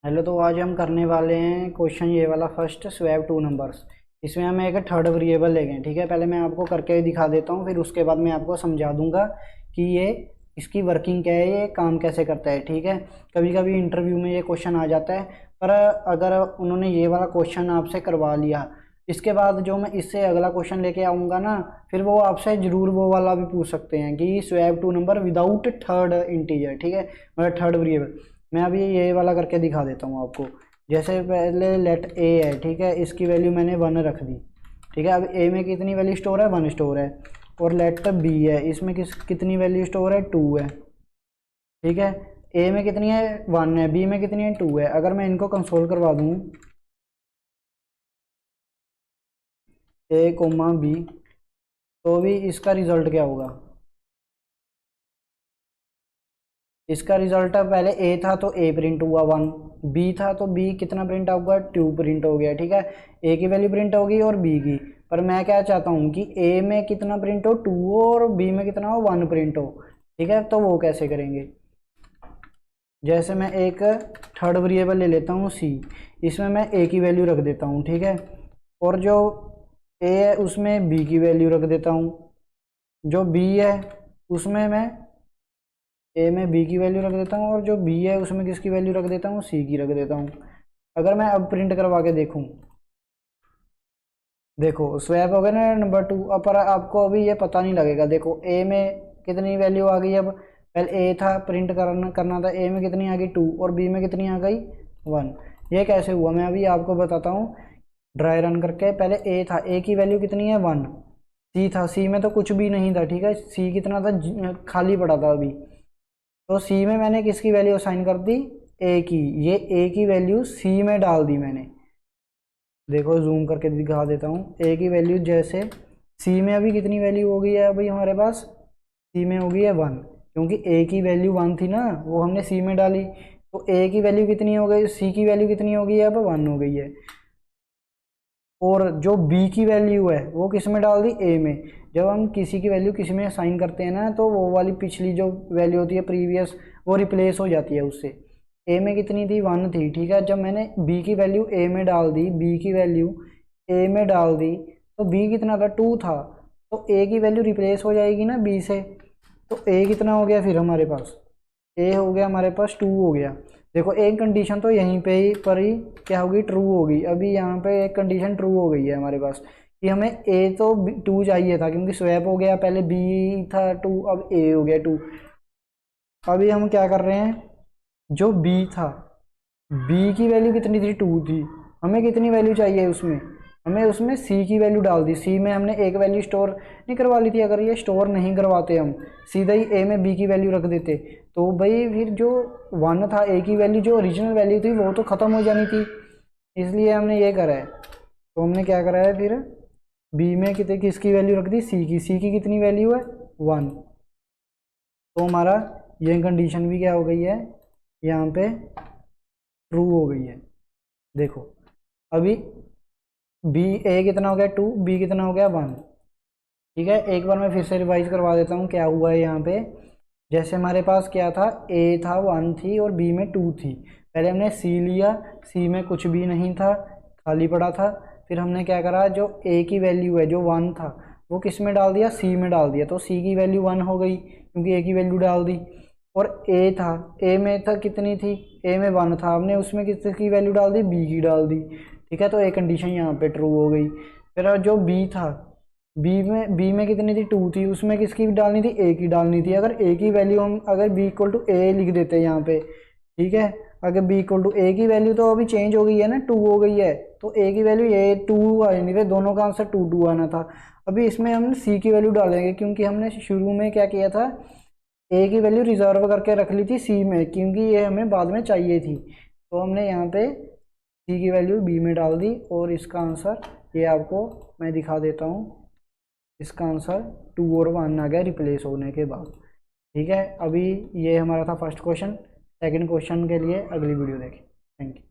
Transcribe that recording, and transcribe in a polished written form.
Hello. तो आज हम करने वाले हैं क्वेश्चन ये वाला फर्स्ट स्वैप टू नंबर्स। इसमें हम एक थर्ड वेरिएबल लेंगे। ठीक है, पहले मैं आपको करके दिखा देता हूँ, फिर उसके बाद मैं आपको समझा दूंगा कि ये इसकी वर्किंग क्या है, ये काम कैसे करता है। ठीक है, कभी कभी इंटरव्यू में ये क्वेश्चन आ जाता है, पर अगर उन्होंने ये वाला क्वेश्चन आपसे करवा लिया, इसके बाद जो मैं इससे अगला क्वेश्चन लेके आऊँगा ना, फिर वो आपसे ज़रूर वो वाला भी पूछ सकते हैं कि swap two number without third integer. ठीक है, मतलब थर्ड वेरिएबल। मैं अभी ये वाला करके दिखा देता हूँ आपको। जैसे पहले लेट ए है, ठीक है, इसकी वैल्यू मैंने 1 रख दी। ठीक है, अब ए में कितनी वैल्यू स्टोर है, 1 स्टोर है। और लेट बी है, इसमें कितनी वैल्यू स्टोर है, 2 है। ठीक है, ए में कितनी है, 1 है, बी में कितनी है, 2 है। अगर मैं इनको कंसोल करवा दूँ, ए कोमा बी, तो भी इसका रिजल्ट क्या होगा। इसका रिजल्ट है, पहले ए था तो ए प्रिंट हुआ 1, बी था तो बी कितना प्रिंट होगा, 2 प्रिंट हो गया। ठीक है, ए की वैल्यू प्रिंट होगी और बी की। पर मैं क्या चाहता हूँ कि ए में कितना प्रिंट हो, 2 हो, और बी में कितना हो, 1 प्रिंट हो। ठीक है, तो वो कैसे करेंगे। जैसे मैं एक थर्ड वेरिएबल ले लेता हूँ सी, इसमें मैं ए की वैल्यू रख देता हूँ। ठीक है, और जो ए है उसमें बी की वैल्यू रख देता हूँ। जो बी है उसमें मैं ए में बी की वैल्यू रख देता हूँ, और जो बी है उसमें किसकी वैल्यू रख देता हूँ, सी की रख देता हूँ। अगर मैं अब प्रिंट करवा के देखूँ, देखो स्वैप हो गया ना नंबर 2। अब पर आपको अभी ये पता नहीं लगेगा। देखो ए में कितनी वैल्यू आ गई, अब पहले ए था, प्रिंट करना करना था, ए में कितनी आ गई 2, और बी में कितनी आ गई 1। ये कैसे हुआ मैं अभी आपको बताता हूँ ड्राई रन करके। पहले ए था, ए की वैल्यू कितनी है 1। सी था, सी में तो कुछ भी नहीं था। ठीक है, सी कितना था, खाली पड़ा था अभी। तो सी में मैंने किसकी वैल्यू असाइन कर दी, ए की। ये ए की वैल्यू सी में डाल दी मैंने। देखो जूम करके दिखा देता हूँ ए की वैल्यू। जैसे सी में अभी कितनी वैल्यू हो गई है अभी हमारे पास, सी में हो गई है 1, क्योंकि ए की वैल्यू 1 थी ना, वो हमने सी में डाली। तो ए की वैल्यू कितनी हो गई, सी की वैल्यू कितनी हो गई है, अब 1 हो गई है। और जो बी की वैल्यू है वो किस में डाल दी, ए में। जब हम किसी की वैल्यू किसी में असाइन करते हैं ना, तो वो वाली पिछली जो वैल्यू होती है प्रीवियस, वो रिप्लेस हो जाती है उससे। ए में कितनी थी, 1 थी। ठीक है, जब मैंने बी की वैल्यू ए में डाल दी, बी की वैल्यू ए में डाल दी, तो बी कितना था, 2 था। तो ए की वैल्यू रिप्लेस हो जाएगी ना बी से। तो ए कितना हो गया फिर हमारे पास, ए हो गया हमारे पास 2 हो गया। देखो एक कंडीशन तो यहीं पे ही पर ही क्या होगी, ट्रू होगी। अभी यहाँ पे एक कंडीशन ट्रू हो गई है हमारे पास कि हमें ए तो 2 चाहिए था, क्योंकि स्वैप हो गया, पहले बी था 2, अब ए हो गया 2। अभी हम क्या कर रहे हैं, जो बी था, बी की वैल्यू कितनी थी, 2 थी। हमें कितनी वैल्यू चाहिए उसमें, हमें उसमें सी की वैल्यू डाल दी। सी में हमने एक वैल्यू स्टोर नहीं करवा ली थी। अगर ये स्टोर नहीं करवाते, हम सीधा ही ए में बी की वैल्यू रख देते, तो भाई फिर जो 1 था, ए की वैल्यू जो ओरिजिनल वैल्यू थी वो तो ख़त्म हो जानी थी। इसलिए हमने ये करा है। तो हमने क्या करा है फिर, बी में कितने किसकी वैल्यू रख दी, सी की। सी की कितनी वैल्यू है, 1। तो हमारा ये कंडीशन भी क्या हो गई है, यहाँ पे ट्रू हो गई है। देखो अभी बी, ए कितना हो गया 2, बी कितना हो गया 1। ठीक है, एक बार मैं फिर से रिवाइज करवा देता हूँ क्या हुआ है यहाँ पे। जैसे हमारे पास क्या था, ए था 1 थी और बी में 2 थी। पहले हमने सी लिया, सी में कुछ भी नहीं था, खाली पड़ा था। फिर हमने क्या करा, जो ए की वैल्यू है जो 1 था, वो किस में डाल दिया, सी में डाल दिया। तो सी की वैल्यू 1 हो गई, क्योंकि ए की वैल्यू डाल दी। और ए था, ए में था कितनी थी, ए में 1 था, हमने उसमें किसकी वैल्यू डाल दी, बी की डाल दी। ठीक है, तो एक कंडीशन यहाँ पे ट्रू हो गई। फिर जो बी था, बी में कितनी थी, 2 थी, उसमें किसकी डालनी थी, ए की डालनी थी। अगर ए की वैल्यू हम अगर बी इक्वल टू ए लिख देते हैं यहाँ पे, ठीक है, अगर बी इक्वल टू ए की वैल्यू तो अभी चेंज हो गई है ना, 2 हो गई है, तो ए की वैल्यू ए 2 आई नहीं थे, दोनों का आंसर 2 आना था। अभी इसमें हम सी की वैल्यू डालेंगे, क्योंकि हमने शुरू में क्या किया था, ए की वैल्यू रिजर्व करके रख ली थी सी में, क्योंकि ये हमें बाद में चाहिए थी। तो हमने यहाँ पे सी की वैल्यू बी में डाल दी, और इसका आंसर ये आपको मैं दिखा देता हूँ। इसका आंसर 2 और 1 आ गया रिप्लेस होने के बाद। ठीक है, अभी ये हमारा था फर्स्ट क्वेश्चन। सेकंड क्वेश्चन के लिए अगली वीडियो देखें। Thank you.